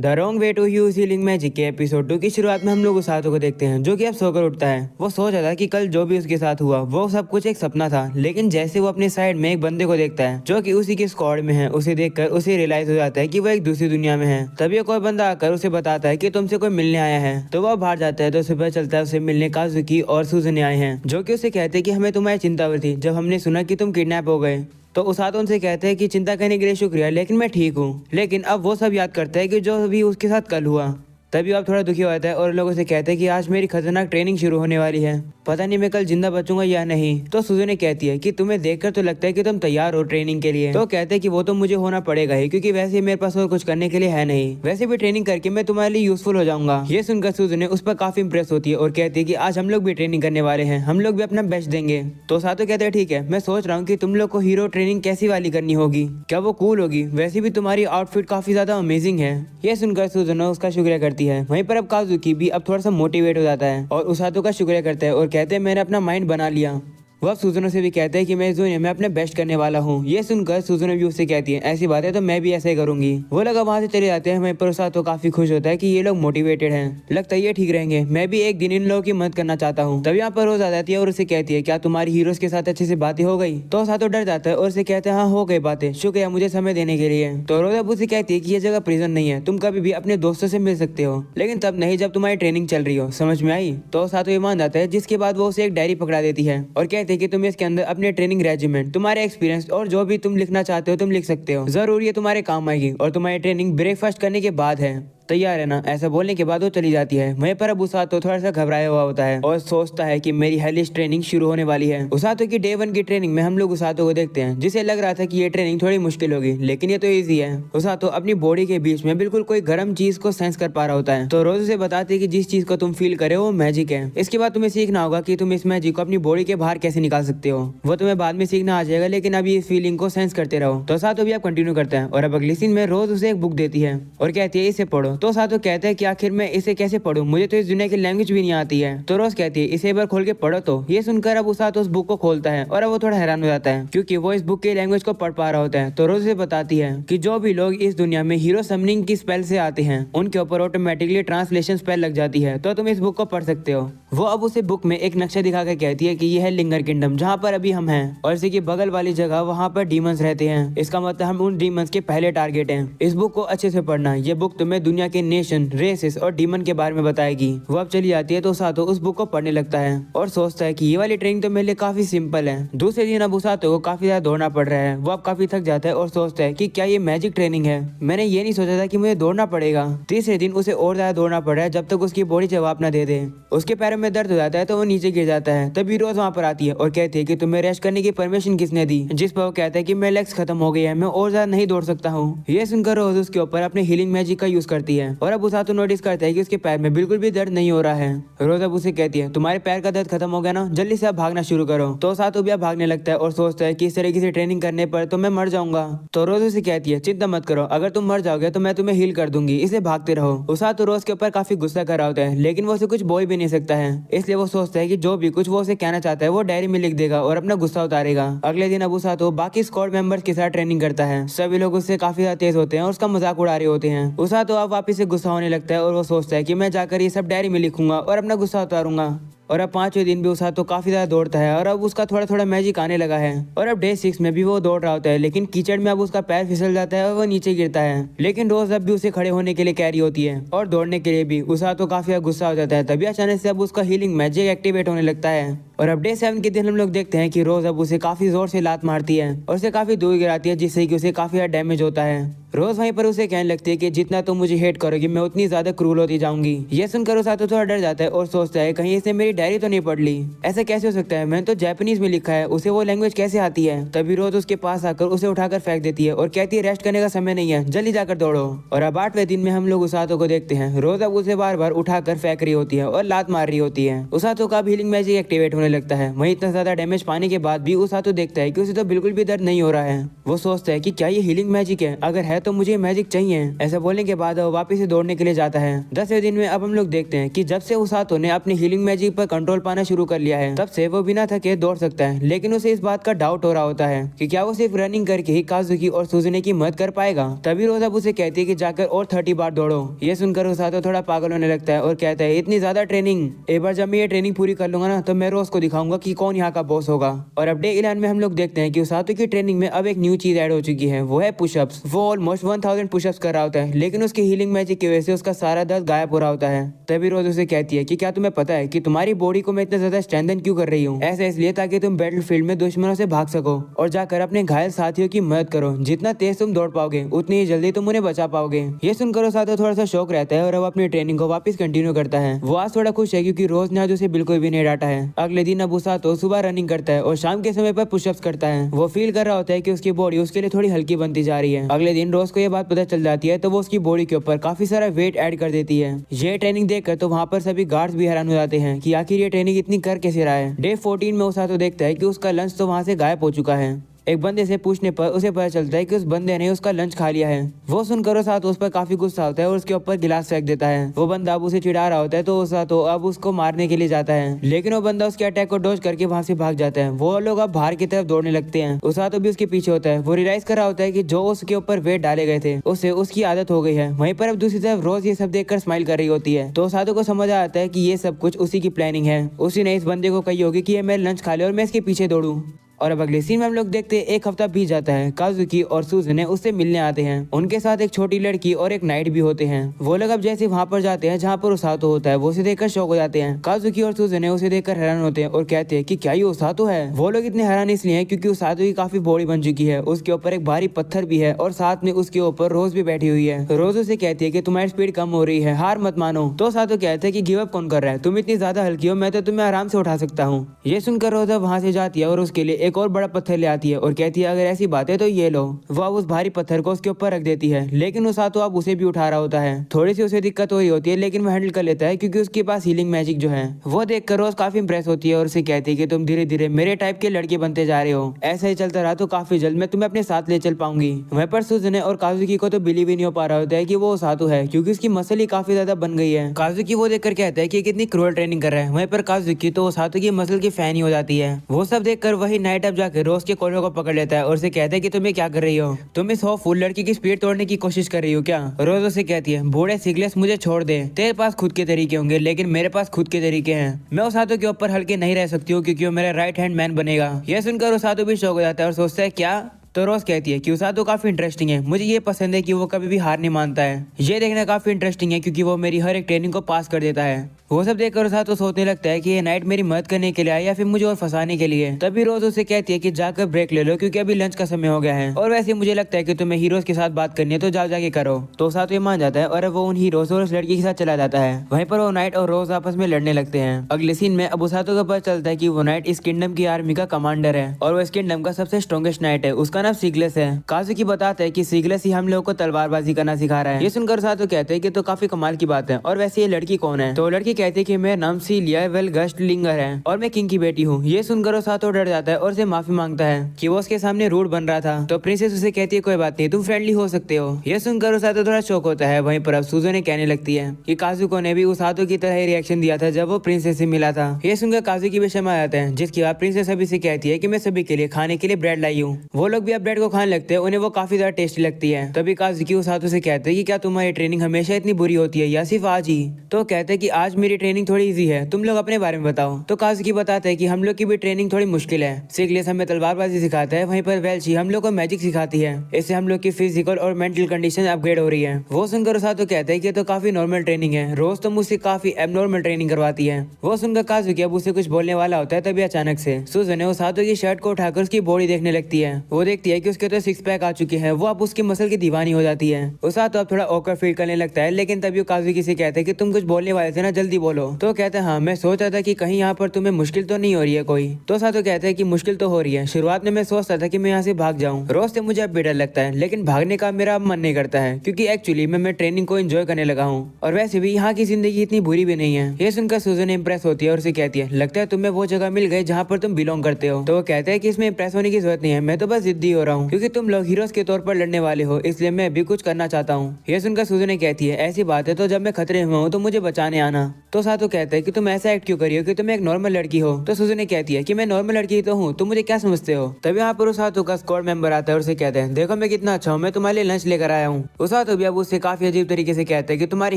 The wrong way to use healing magic के episode 2 की शुरुआत में हम लोग उसातो को देखते हैं जो कि अब सोकर उठता है। वो सोच रहा था कि कल जो भी उसके साथ हुआ वो सब कुछ एक सपना था, लेकिन जैसे वो अपने साइड में एक बंदे को देखता है जो कि उसी के स्क्वाड में है, उसे देखकर उसे रियलाइज हो जाता है कि वो एक दूसरी दुनिया में है। तभी कोई बंदा आकर उसे बताता है कि तुमसे कोई मिलने आया है। तो वह बाहर जाता है तो उसे पता चलता है उसे मिलने काजुकी और सुजुने आए हैं, जो कि उसे कहते हैं कि हमें तुम्हारी चिंता हुई थी जब हमने सुना कि तुम किडनैप हो गए। तो उसातो उनसे कहते हैं कि चिंता करने के लिए शुक्रिया, लेकिन मैं ठीक हूँ। लेकिन अब वो सब याद करता है कि जो भी उसके साथ कल हुआ। तभी अब थोड़ा दुखी हो जाता है और लोगों से कहते हैं कि आज मेरी खतरनाक ट्रेनिंग शुरू होने वाली है, पता नहीं मैं कल जिंदा बचूंगा या नहीं। तो सुजुने कहती है कि तुम्हें देखकर तो लगता है कि तुम तैयार हो ट्रेनिंग के लिए। तो कहते हैं कि वो तो मुझे होना पड़ेगा ही, क्योंकि वैसे मेरे पास और कुछ करने के लिए है नहीं। वैसे भी ट्रेनिंग करके मैं तुम्हारे लिए यूजफुल हो जाऊंगा। ये सुनकर सुजुने उस पर काफी इंप्रेस होती है और कहती है कि आज हम लोग भी ट्रेनिंग करने वाले हैं, हम लोग भी अपना बेस्ट देंगे। तो सातो कहते हैं ठीक है, मैं सोच रहा हूँ कि तुम लोग को हीरो ट्रेनिंग कैसी वाली करनी होगी, क्या वो कूल होगी? वैसे भी तुम्हारी आउटफिट काफी ज्यादा अमेजिंग है। ये सुनकर सुजुने उसका शुक्रिया करती है। वहीं पर अब काजुकी भी अब थोड़ा सा मोटिवेट हो जाता है और उसातो का शुक्रिया करता है और कहते हैं मैंने अपना माइंड बना लिया। वह सुजुने से भी कहते हैं कि मैं इस दुनिया में अपने बेस्ट करने वाला हूँ। ये सुनकर सुजुने भी उससे कहती है ऐसी बात है तो मैं भी ऐसा ही करूंगी। वो लोग वहां से चले जाते हैं। वहीं पर उसातो काफी खुश होता है कि ये लोग मोटिवेटेड हैं, लगता है ये ठीक रहेंगे, मैं भी एक दिन इन लोगों की मदद करना चाहता हूँ। तभी यहाँ पर रोज आ जाती है और उसे कहती है क्या तुम्हारी हीरोज के साथ अच्छे से बातें हो गई? तो उसातो डर जाता है और उसे कहते हैं हाँ हो गई बातें, शुक्रिया मुझे समय देने के लिए। तो रोज अब उसे कहती है कि ये जगह प्रिजन नहीं है, तुम कभी भी अपने दोस्तों से मिल सकते हो, लेकिन तब नहीं जब तुम्हारी ट्रेनिंग चल रही हो, समझ में आई? तो उसातो ये मान जाता है, जिसके बाद वो उसे एक डायरी पकड़ा देती है और कहती है कि तुम इसके अंदर अपने ट्रेनिंग रेजिमेंट, तुम्हारे एक्सपीरियंस और जो भी तुम लिखना चाहते हो तुम लिख सकते हो, जरूर ये तुम्हारे काम आएगी। और तुम्हारी ट्रेनिंग ब्रेकफास्ट करने के बाद है, तैयार है ना? ऐसा बोलने के बाद वो चली जाती है। वहीं पर अब उसातो थोड़ा सा घबराया हुआ होता है और सोचता है कि मेरी हेलिश ट्रेनिंग शुरू होने वाली है। उसातो की डे 1 की ट्रेनिंग में हम लोग उसातो को देखते हैं, जिसे लग रहा था कि ये ट्रेनिंग थोड़ी मुश्किल होगी, लेकिन ये तो इजी है। उसातो अपनी बॉडी के बीच में बिल्कुल कोई गर्म चीज को सेंस कर पा रहा होता है। तो रोज उसे बताती है कि जिस चीज को तुम फील करे वो मैजिक है। इसके बाद तुम्हें सीखना होगा कि तुम इस मैजिक को अपनी बॉडी के बाहर कैसे निकाल सकते हो। वो तुम्हें बाद में सीखना आ जाएगा, लेकिन अभी इस फीलिंग को सेंस करते रहो। तो उसातो भी अब कंटिन्यू करता है और अब अगली सीन में रोज उसे एक बुक देती है और कहती है इसे पढ़ो। तो उसातो कहता है कि आखिर मैं इसे कैसे पढूं, मुझे तो इस दुनिया की लैंग्वेज भी नहीं आती है। तो रोज कहती है इसे एक बार खोल के पढ़ो। तो ये सुनकर अब उसातो उस बुक को खोलता है और अब वो थोड़ा हैरान हो जाता है, क्योंकि वो इस बुक की लैंग्वेज को पढ़ पा रहा होता है। तो रोज उसे बताती है कि जो भी लोग इस दुनिया में हीरो समनिंग की स्पेल से आते हैं उनके ऊपर ऑटोमेटिकली ट्रांसलेशन स्पेल लग जाती है, तो तुम इस बुक को पढ़ सकते हो। वो अब उसे बुक में एक नक्शा दिखा कर कहती है कि यह है लिंगर किंगडम, जहाँ पर अभी हम हैं, और इसी की बगल वाली जगह वहाँ पर डीमंस रहते हैं। इसका मतलब हम उन डीमंस के पहले टारगेट हैं। इस बुक को अच्छे से पढ़ना, ये बुक तुम्हें दुनिया के नेशन, रेसेस और डीमन के बारे में बताएगी। वो अब चली जाती है तो उसातो उस बुक को पढ़ने लगता है और सोचता है कि ये वाली ट्रेनिंग तो मेरे लिए काफी सिंपल है। दूसरे दिन अब उसातो को काफी ज्यादा दौड़ना पड़ रहा है। वो अब काफी थक जाता है और सोचता है कि क्या ये मैजिक ट्रेनिंग है, मैंने ये नहीं सोचा था कि मुझे दौड़ना पड़ेगा। तीसरे दिन उसे और ज्यादा दौड़ना पड़ रहा है जब तक उसकी बॉडी जवाब न दे दे। उसके पैरों में दर्द हो जाता है तो वो नीचे गिर जाता है। तभी रोज वहाँ पर आती है और कहती है कि तुम्हें रेस्ट करने की परमिशन किसने दी? जिस पर वो कहता है कि मेरे लेग्स खत्म हो गए हैं, मैं और ज्यादा नहीं दौड़ सकता हूँ। ये सुनकर रोज उसके ऊपर अपने हीलिंग मैजिक का यूज करती है और अब उसातो नोटिस करता है कि उसके पैर में बिल्कुल भी दर्द नहीं हो रहा है। रोज अब उसे कहती है तुम्हारे पैर का दर्द खत्म हो गया ना, जल्दी से अब भागना शुरू करो। तो उसातो भी अब भागने लगता है और सोचता है कि इस तरीके से ट्रेनिंग करने पर तो मैं मर जाऊंगा। तो रोज उसे कहती है चिंता मत करो, अगर तुम मर जाओगे तो मैं तुम्हें हील कर दूंगी, इसे भागते रहो। उसातो रोज के ऊपर काफी गुस्सा कर रहा होता है, लेकिन वो उसे कुछ बोल भी नहीं सकता है, इसलिए वो सोचता है कि जो भी कुछ वो उसे कहना चाहता है वो डायरी में लिख देगा और अपना गुस्सा उतारेगा। अगले दिन अब उसातो बाकी स्क्वाड मेंबर्स के साथ ट्रेनिंग करता है। सभी लोग उससे काफी ज्यादा तेज होते हैं और उसका मजाक उड़ा रहे होते हैं। उसातो अब वापिस से गुस्सा होने लगता है और वो सोचता है कि मैं जाकर ये सब डायरी में लिखूंगा और अपना गुस्सा उतारूंगा। और अब 5वें दिन भी उसातो काफी ज्यादा दौड़ता है और अब उसका थोड़ा थोड़ा मैजिक आने लगा है। और अब डे 6 में भी वो दौड़ रहा होता है, लेकिन कीचड़ में अब उसका पैर फिसल जाता है और वो नीचे गिरता है। लेकिन रोज अब भी उसे खड़े होने के लिए कह रही होती है और दौड़ने के लिए भी। उसातो काफी ज्यादा गुस्सा हो जाता है। तभी अचानक से अब उसका हीलिंग मैजिक एक्टिवेट होने लगता है और अब डे 7 के दिन हम लोग देखते हैं कि रोज अब उसे काफी जोर से लात मारती है और उसे काफी दूर गिराती है, जिससे कि उसे काफी ज्यादा डैमेज होता है। रोज वहीं पर उसे कहने लगती है कि जितना तुम मुझे हेट करोगी मैं उतनी ज्यादा क्रूल होती जाऊंगी। ये सुनकर उसातो थोड़ा डर जाता है और सोचता है कहीं इसने मेरी डायरी तो नहीं पढ़ ली, ऐसा कैसे हो सकता है, मैंने तो जापानीज में लिखा है, उसे वो लैंग्वेज कैसे आती है? तभी रोज उसके पास आकर उसे उठाकर फेंक देती है और कहती है रेस्ट करने का समय नहीं है, जल्दी जाकर दौड़ो। और अब 8वें दिन में हम लोग उसातो को देखते हैं। रोज अब उसे बार बार उठाकर फेंक रही होती है और लात मार रही होती है। उसातो का हीलिंग मैजिक एक्टिवेट होने लगता है। वहीं इतना ज्यादा डैमेज पाने के बाद भी उसातो देखता है कि उसे तो बिल्कुल भी दर्द नहीं हो रहा है। वो सोचता है कि क्या ये हीलिंग मैजिक है, अगर है तो मुझे मैजिक चाहिए। ऐसा बोलने के बाद वो वापस से दौड़ने के लिए जाता है। 10वें दिन में अब हम लोग देखते हैं कि जब से उसातो ने अपनी हीलिंग मैजिक पर कंट्रोल पाना शुरू कर लिया है, तब से वो बिना थके दौड़ सकता है। लेकिन उसे इस बात का डाउट हो रहा होता है कि क्या वो सिर्फ रनिंग करके ही काजुकी और सुजुने की मदद कर पाएगा। तभी रोज अब उसे कहती है कि जाकर और 30 बार दौड़ो। ये सुनकर उसातो थोड़ा पागल होने लगता है और कहता है इतनी ज्यादा ट्रेनिंग, एक बार जब मैं ये ट्रेनिंग पूरी कर लूंगा ना तो मैं रोज को दिखाऊंगा कि कौन यहाँ का बॉस होगा। और अब डे 11 में हम लोग देखते हैं कि उसातो की ट्रेनिंग में अब एक न्यू चीज ऐड हो चुकी है, वो है पुशअप्स। वो ऑलमोस्ट 1000 पुशअप्स कर रहा होता है, लेकिन उसकी हीलिंग मैजिक की वजह से उसका सारा दर्द गायब हो रहा होता है। तभी रोज उसे कहती है कि क्या तुम्हें पता है कि तुम्हारी बॉडी को मैं इतना ज्यादा स्ट्रेंथन क्यों कर रही हूँ? ऐसा इसलिए ताकि तुम बैटलफील्ड में दुश्मनों से भाग सको और जाकर अपने घायल साथियों की मदद करो। जितना तेज तुम दौड़ पाओगे उतनी ही जल्दी तुम उन्हें बचा पाओगे। ये सुनकर उसातो थोड़ा सा शौक रहता है और अब अपनी ट्रेनिंग को वापस कंटिन्यू करता है। वो आज थोड़ा खुश है क्योंकि रोज ने आज उसे बिल्कुल भी नहीं डांटा है। अगले दिन अब उसातो सुबह रनिंग करता है और शाम के समय पर पुशअप्स करता है। वो फील कर रहा होता है कि उसकी बॉडी उसके लिए थोड़ी हल्की बनती जा रही है। अगले दिन रोज को ये बात पता चल जाती है तो वो उसकी बॉडी के ऊपर काफी सारा वेट ऐड कर देती है। ये ट्रेनिंग देखकर तो वहाँ पर सभी गार्ड्स भी हैरान हो जाते हैं कि आखिर ये ट्रेनिंग इतनी कर कैसे रहा है। डे 14 में उसातो देखता है कि उसका लंच तो वहाँ से गायब हो चुका है। एक बंदे से पूछने पर उसे पता चलता है कि उस बंदे ने उसका लंच खा लिया है। वो सुनकर उसातो उस पर काफी गुस्सा होता है और उसके ऊपर गिलास फेंक देता है। वो बंदा अब उसे चिढ़ा रहा होता है तो उसातो अब उसको मारने के लिए जाता है, लेकिन वो बंदा उसके अटैक को डॉज करके वहाँ से भाग जाता है। वो लोग अब बाहर की तरफ दौड़ने लगते हैं। उसातो भी उसके पीछे होता है। वो रियलाइज कर रहा होता है कि जो उसके ऊपर वेट डाले गए थे उसे उसकी आदत हो गई है। वहीं पर अब दूसरी तरफ रोज ये सब देखकर स्माइल कर रही होती है। तो उसातो को समझ आता है कि ये सब कुछ उसी की प्लानिंग है। उसी ने इस बंदे को कही होगी कि ये मेरा लंच खा ले और मैं इसके पीछे दौड़ूं। और अब अगले सीन में हम लोग देखते हैं एक हफ्ता बीत जाता है। काजुकी और सुजुने उससे मिलने आते हैं। उनके साथ एक छोटी लड़की और एक नाइट भी होते हैं। वो लोग अब जैसे वहाँ पर जाते हैं जहाँ पर उसातो होता है, वो उसे देखकर शौक हो जाते हैं। काजुकी और सुजुने उसे देखकर हैरान होते हैं और कहते हैं कि क्या ये उसातो है। वो लोग इतने हैरान इसलिए हैं क्योंकि उसातो की काफी बॉडी बन चुकी है, उसके ऊपर एक भारी पत्थर भी है और साथ में उसके ऊपर रोज भी बैठी हुई है। रोज उसे कहती है कि तुम्हारी स्पीड कम हो रही है, हार मत मानो। तो उसातो कहते हैं कि गिव अप कौन कर रहा है, तुम इतनी ज्यादा हल्की हो, मैं तो तुम्हें आराम से उठा सकता हूँ। ये सुनकर रोज वहाँ से जाती है और उसके लिए एक और बड़ा पत्थर ले आती है और कहती है अगर ऐसी बात है तो ये लो। वो अब उस भारी पत्थर को उसके ऊपर रख देती है, लेकिन उसातो अब उसे भी उठा रहा होता है। थोड़ी सी उसे दिक्कत हो रही होती है लेकिन वो हैंडल कर लेता है क्योंकि उसके पास हीलिंग मैजिक जो है। वो देखकर रोज काफी इंप्रेस होती है और उसे कहती है कि तुम धीरे धीरे मेरे टाइप के लड़के बनते जा रहे हो। ऐसा ही चलता रहा तो काफी जल्द मैं तुम्हें अपने साथ ले चल पाऊंगी। वहीं पर सुजुने और काजुकी को तो बिलीव ही नहीं हो पा रहा होता है कि वो उसातो है क्योंकि उसकी मसल ही काफी ज्यादा बन गई है। काजुकी वो देखकर कहता है कि कितनी क्रूअल ट्रेनिंग कर रहा है। वहीं पर काजुकी तो उसातो की मसल की फैन ही हो जाती है। वो सब देखकर वही नाइट अब जाकर रोज के कॉलर को पकड़ लेता है और उसे कहता है कि तुम क्या कर रही हो, तुम इस फूल लड़की की स्पीड तोड़ने की कोशिश कर रही हो क्या? रोज उसे कहती है बूढ़े सिगलेस मुझे छोड़ दे, तेरे पास खुद के तरीके होंगे लेकिन मेरे पास खुद के तरीके हैं। मैं उसातो के ऊपर हल्के नहीं रह सकती हूँ क्योंकि वो मेरा राइट हैंड मैन बनेगा। यह सुनकर उसातो भी शौक हो जाता है और सोचता है क्या? तो रोज कहती है कि उसातो काफी इंटरेस्टिंग है, मुझे ये पसंद है कि वो कभी भी हार नहीं मानता है। ये देखना काफी इंटरेस्टिंग है क्योंकि वो मेरी हर एक ट्रेनिंग को पास कर देता है। वो सब देखकर उसातो सोचने लगता है कि ये नाइट मेरी मदद करने के लिए आया या फिर मुझे और फंसाने के लिए। तभी रोज उसे कहती है कि जाकर ब्रेक ले लो क्योंकि अभी लंच का समय हो गया है और वैसे मुझे लगता है कि तुम्हें हीरोज के साथ बात करनी है तो जाओ जाके करो। तो उसातो ये मान जाता है और वो उन हीरोज और उस लड़की के साथ चला जाता है। वहीं पर वो नाइट और रोज आपस में लड़ने लगते हैं। अगले सीन में अब उसातो को पता चलता है कि वो नाइट इस किंगडम की आर्मी का कमांडर है और वो इस किंगडम का सबसे स्ट्रॉन्गेस्ट नाइट है, उसका नाम सिगलेस है। काजुकी बताता है कि सिगलेस ही हम लोगों को तलवारबाजी करना सिखा रहा है। ये सुनकर उसातो कहते हैं कि तो काफी कमाल की बात है और वैसे ये लड़की कौन है? तो लड़की कहती है कि मेरा नाम सीलिया वेलगस्टलिंगर है और मैं किंग की बेटी हूँ। ये सुनकर उसातो डर जाता है और उसे माफी मांगता है कि वो उसके सामने रूड बन रहा था। तो प्रिंसेस उसे कहती है कोई बात नहीं, तुम फ्रेंडली हो सकते हो। ये सुनकर उसातो थोड़ा शौक होता है। वहीं पर अब सुजुने कहने लगती है कि काजुको ने भी उसातो की तरह ही रिएक्शन दिया था जब वो प्रिंसेस से मिला था। ये सुनकर काजुकी भी शर्मा जाता है, जिसके बाद प्रिंसेस अभी से कहती है कि मैं सभी के लिए खाने के लिए ब्रेड लाई हूँ। वो लोग भी अब ब्रेड को खाने लगते हैं, उन्हें वो काफी ज्यादा टेस्टी लगती है। तभी काजुकी उसातो से कहते हैं कि क्या तुम्हारी ट्रेनिंग हमेशा इतनी बुरी होती है या सिर्फ आज ही? तो कहते हैं कि आज मेरी ट्रेनिंग थोड़ी इजी है, तुम लोग अपने बारे में बताओ। तो काजुकी बताते हैं कि हम लोग की भी ट्रेनिंग थोड़ी मुश्किल है। सिगलेस हमें तलवारबाजी सिखाता है, वहीं पर वेल्ची हम लोग को मैजिक सिखाती है। इससे हम लोग की फिजिकल और मेंटल कंडीशन अपग्रेड हो रही है। वो सुनकर उसातो कहते हैं कि तो काफी नॉर्मल ट्रेनिंग है, रोज तो मुझसे काफी एबनॉर्मल ट्रेनिंग करवाती है। वो सुनकर काजुकी अब उसे कुछ बोलने वाला होता है, तभी अचानक से सुजुने उसातो की शर्ट को उठाकर उसकी बॉडी देखने लगती है। वो देखती देखती है कि उसके तो सिक्स पैक आ चुके हैं, वो अब उसकी मसल की दीवानी हो जाती है। उसा तो अब थोड़ा ऑकवर्ड फील करने लगता है, लेकिन तभी वो काजुकी से कहते हैं कि तुम कुछ बोलने वाले थे ना, जल्दी बोलो। तो कहते हैं हाँ, मैं सोच रहा था कि कहीं यहाँ पर तुम्हें मुश्किल तो नहीं हो रही है कोई। तो सातो कहते हैं कि मुश्किल तो हो रही है, शुरुआत में मैं सोचता था कि मैं यहाँ से भाग जाऊँ, रोज से मुझे अब भी डर लगता है, लेकिन भागने का मेरा मन नहीं करता है क्योंकि एक्चुअली मैं ट्रेनिंग को एंजॉय करने लगा हूँ और वैसे भी यहाँ की जिंदगी इतनी बुरी भी नहीं है। ये सुनकर सुजन इंप्रेस होती है और उसे कहती है लगता है तुम्हें वो जगह मिल गई जहाँ पर तुम बिलोंग करते हो। तो वो कहते हैं कि इसमें इंप्रेस होने की जरूरत नहीं है, मैं तो बस जिद्दी हो रहा हूँ क्योंकि तुम लोग हीरोज के तौर पर लड़ने वाले हो, इसलिए मैं भी कुछ करना चाहता हूँ। ये सुनकर सुजन कहती है ऐसी बात है तो जब मैं खतरे में हूँ तो मुझे बचाने आना। तो सातो कहता है कि तुम ऐसा एक्ट क्यों करी हो कि तुम एक नॉर्मल लड़की हो। तो सुजन कहती है कि मैं नॉर्मल लड़की तो हूँ, तुम मुझे क्या समझते हो। तभी यहाँ पर सातो का स्क्वाड मेंबर आता है और उसे कहते हैं देखो मैं कितना अच्छा हूँ, मैं तुम्हारे लिए लंच लेकर आया हूँ। सातो भी अब उससे काफी अजीब तरीके से कहते हैं कि तुम्हारी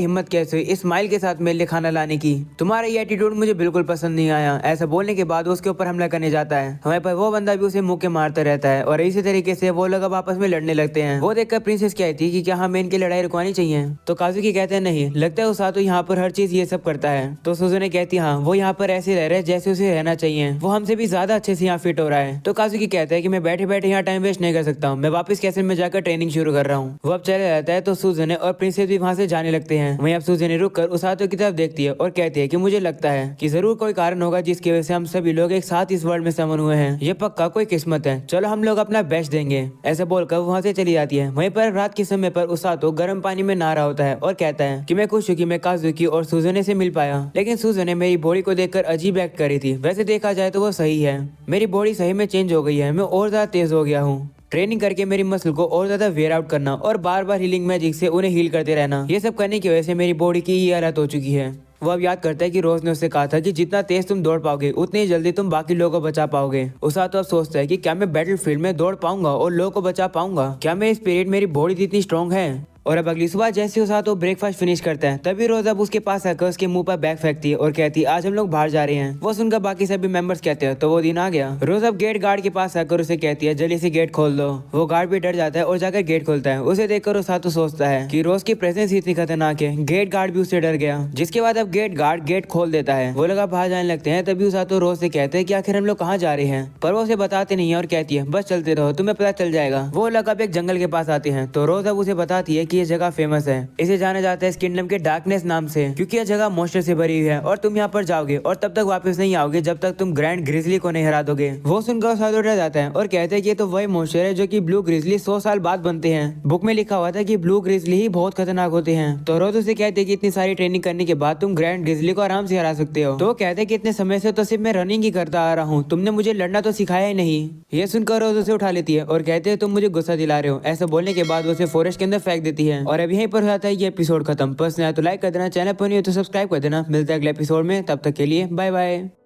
हिम्मत कैसे हुई इस स्माइल के साथ मेरे लिए खाना लाने की, तुम्हारा ये एटीट्यूड मुझे बिल्कुल पसंद नहीं आया। ऐसा बोलने के बाद उसके ऊपर हमला करने जाता है। हमारे पर वो बंदा भी उसे मुंह के मारता रहता है और इसी तरीके से वो लोग अब आपस में लड़ने लगते हैं। वो देखकर प्रिंसेस कहती है कि क्या हमें इनकी लड़ाई रुकवानी चाहिए। तो काजुकी कहते हैं नहीं, लगता है सातो यहाँ पर हर चीज ये सब करता है। तो सुजुने कहती है हाँ, वो यहाँ पर ऐसे रह रहे जैसे उसे रहना चाहिए, वो हमसे भी ज्यादा अच्छे से यहाँ फिट हो रहा है। तो काजुकी कहता है कि मैं बैठे बैठे यहाँ टाइम वेस्ट नहीं कर सकता हूँ, मैं वापस कैसल में जाकर ट्रेनिंग शुरू कर रहा हूँ। वो अब चले जाता है तो सुजुने और प्रिंसेस भी वहाँ से जाने लगते हैं। वहीं अब सुजुने रुक कर सातो की तरफ देखती है और कहती है कि मुझे लगता है कि जरूर कोई कारण होगा जिसकी वजह से हम सभी लोग एक साथ इस वर्ल्ड में समन हुए हैं, ये पक्का कोई किस्मत है, चलो हम लोग अपना बेस्ट देंगे। ऐसा बोलकर वहाँ से चली जाती है। वहीं पर रात के समय पर उसातो गर्म पानी में नहा रहा होता है और कहता है कि मैं खुश हूँ कि मैं काजुकी और सुजुने से मिल पाया, लेकिन सुजुने मेरी बॉडी को देखकर अजीब एक्ट करी थी। वैसे देखा जाए तो वो सही है, मेरी बॉडी सही में चेंज हो गई है, मैं और ज्यादा तेज हो गया हूँ। ट्रेनिंग करके मेरी मसल को और ज्यादा वेयर आउट करना और बार बार हीलिंग मैजिक से उन्हें हील करते रहना, ये सब करने की वजह से मेरी बॉडी की ये हालत हो चुकी है। वो अब याद करता है कि रोज ने उससे कहा था कि जितना तेज तुम दौड़ पाओगे उतनी ही जल्दी तुम बाकी लोगों को बचा पाओगे। उसा तो अब सोचता है कि क्या मैं बैटल फील्ड में दौड़ पाऊंगा और लोगों को बचा पाऊंगा, क्या मेरी स्पिरिट मेरी बॉडी इतनी स्ट्रॉन्ग है। और अब अगली सुबह जैसे उसा तो ब्रेकफास्ट फिनिश करता है तभी रोज अब उसके पास आकर उसके मुंह पर बैग फेंकती है और कहती है आज हम लोग बाहर जा रहे हैं। वो सुनकर बाकी सभी मेंबर्स कहते हैं तो वो दिन आ गया। रोज अब गेट गार्ड के पास आकर उसे कहती है जल्दी से गेट खोल दो। वो गार्ड भी डर जाता है और जाकर गेट खोलता है। उसे देखकर उसा तो सोचता है कि रोज की प्रेजेंस इतनी खतरनाक है, गेट गार्ड भी उससे डर गया। जिसके बाद अब गेट गार्ड गेट खोल देता है। वो लोग बाहर जाने लगते हैं तभी उसा तो रोज से कहते हैं कि आखिर हम लोग कहाँ जा रहे हैं, पर वो उसे बताते नहीं है और कहती है बस चलते रहो, तुम्हें पता चल जाएगा। वो लोग अब एक जंगल के पास आते हैं तो रोज अब उसे बताती है कि ये जगह फेमस है, इसे जाना जाता है इस किंगडम के डार्कनेस नाम से, क्योंकि यह जगह मॉन्स्टर से भरी हुई है और तुम यहाँ पर जाओगे और तब तक वापस नहीं आओगे जब तक तुम ग्रैंड ग्रिजली को नहीं हरा दोगे। वो सुनकर सातो डर जाता है और कहते हैं कि ये तो वही मॉन्स्टर है जो कि ब्लू ग्रिजली 100 साल बाद बनते हैं। बुक में लिखा हुआ था कि ब्लू ग्रिजली ही बहुत खतरनाक होते हैं। तो रोज उसे कहते हैं कि इतनी सारी ट्रेनिंग करने के बाद तुम ग्रैंड ग्रिजली को आराम से हरा सकते हो। तो वो कहते हैं कि इतने समय से तो सिर्फ मैं रनिंग ही करता आ रहा हूँ, तुमने मुझे लड़ना तो सिखाया ही नहीं। ये सुनकर रोज उसे उठा लेती है और कहते हैं तुम मुझे गुस्सा दिला रहे हो। ऐसा बोलने के बाद उसे फॉरेस्ट के अंदर फेंक देती है। और अब यहीं पर होता है ये एपिसोड खत्म। पसंद आया तो लाइक कर देना, चैनल पर नहीं हो तो सब्सक्राइब कर देना। मिलता है अगले एपिसोड में, तब तक के लिए बाय बाय।